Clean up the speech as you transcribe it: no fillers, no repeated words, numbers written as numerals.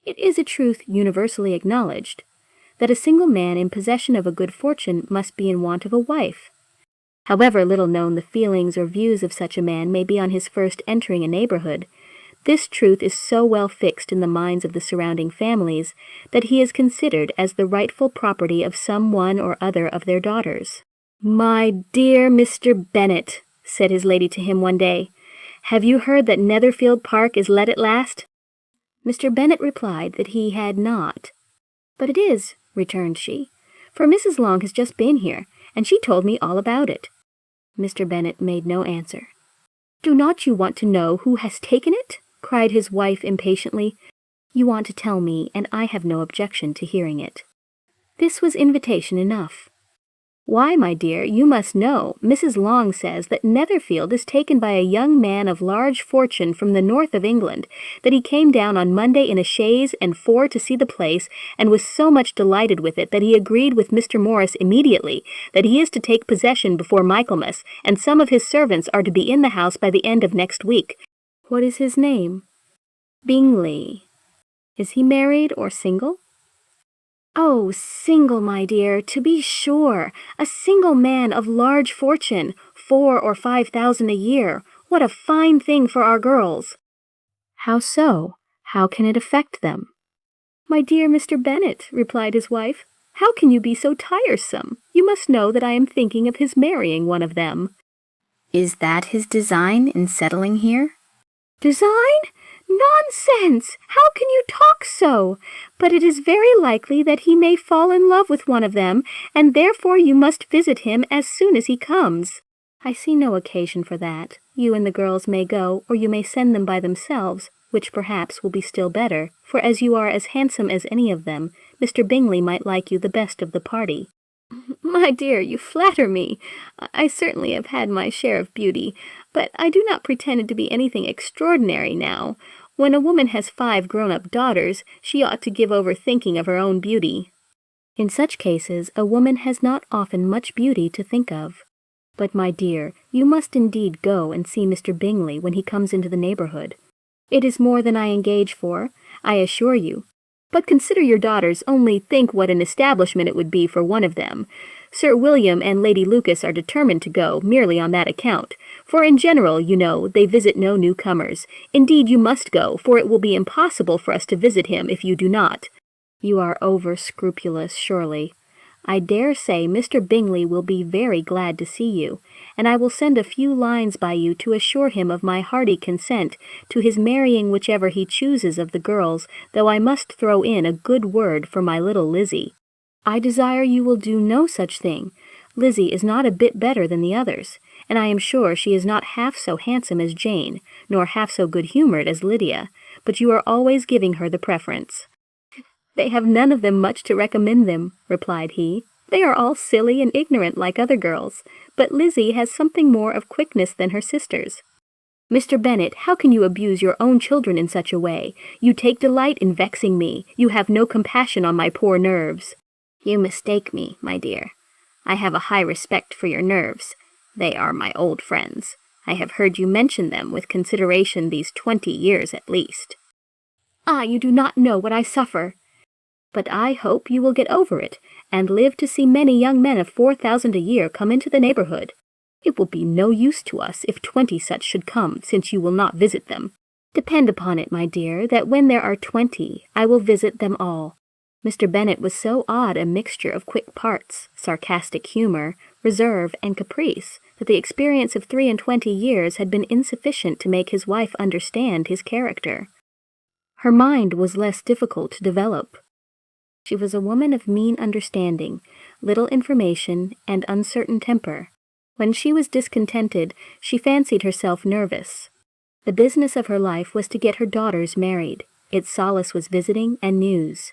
It is a truth universally acknowledged, that a single man in possession of a good fortune must be in want of a wife. However little known the feelings or views of such a man may be on his first entering a neighborhood, this truth is so well fixed in the minds of the surrounding families that he is considered as the rightful property of some one or other of their daughters. "My dear Mr. Bennet," said his lady to him one day, "have you heard that Netherfield Park is let at last?" Mr. Bennet replied that he had not. "But it is," returned she, "for Mrs. Long has just been here, and she told me all about it." Mr. Bennet made no answer. "Do not you want to know who has taken it?" cried his wife impatiently. "You want to tell me, and I have no objection to hearing it." This was invitation enough. "Why, my dear, you must know, Mrs. Long says that Netherfield is taken by a young man of large fortune from the north of England, that he came down on Monday in a chaise and four to see the place, and was so much delighted with it that he agreed with Mr. Morris immediately that he is to take possession before Michaelmas, and some of his servants are to be in the house by the end of next week." "What is his name?" "Bingley." "Is he married or single?" "Oh, single, my dear, to be sure. A single man of large fortune, 4,000 or 5,000 a year. What a fine thing for our girls!" "How so? How can it affect them?" "My dear Mr. Bennet," replied his wife, "how can you be so tiresome? You must know that I am thinking of his marrying one of them." "Is that his design in settling here?" "Design? Nonsense! How can you talk so? But it is very likely that he may fall in love with one of them, and therefore you must visit him as soon as he comes." "I see no occasion for that. You and the girls may go, or you may send them by themselves, which perhaps will be still better, for as you are as handsome as any of them, Mr. Bingley might like you the best of the party." "My dear, you flatter me. I certainly have had my share of beauty, but I do not pretend to be anything extraordinary now. When a woman has 5 grown-up daughters, she ought to give over thinking of her own beauty." "In such cases, a woman has not often much beauty to think of. But, my dear, you must indeed go and see Mr. Bingley when he comes into the neighborhood. It is more than I engage for, I assure you. But consider your daughters, only think what an establishment it would be for one of them. Sir William and Lady Lucas are determined to go, merely on that account, for in general, you know, they visit no newcomers. Indeed, you must go, for it will be impossible for us to visit him if you do not." "You are over-scrupulous, surely. I dare say Mr. Bingley will be very glad to see you, and I will send a few lines by you to assure him of my hearty consent to his marrying whichever he chooses of the girls, though I must throw in a good word for my little Lizzie." "I desire you will do no such thing. Lizzie is not a bit better than the others, and I am sure she is not half so handsome as Jane, nor half so good-humoured as Lydia, but you are always giving her the preference." "They have none of them much to recommend them," replied he. "They are all silly and ignorant like other girls, but Lizzie has something more of quickness than her sisters." "Mr. Bennet, how can you abuse your own children in such a way? You take delight in vexing me. You have no compassion on my poor nerves." "You mistake me, my dear. I have a high respect for your nerves. They are my old friends. I have heard you mention them with consideration these 20 years at least." "Ah, you do not know what I suffer." "But I hope you will get over it, and live to see many young men of 4,000 a year come into the neighborhood. It will be no use to us if 20 such should come, since you will not visit them. Depend upon it, my dear, that when there are 20, I will visit them all." Mr. Bennet was so odd a mixture of quick parts, sarcastic humour, reserve, and caprice, that the experience of 23 years had been insufficient to make his wife understand his character. Her mind was less difficult to develop. She was a woman of mean understanding, little information, and uncertain temper. When she was discontented, she fancied herself nervous. The business of her life was to get her daughters married. Its solace was visiting and news.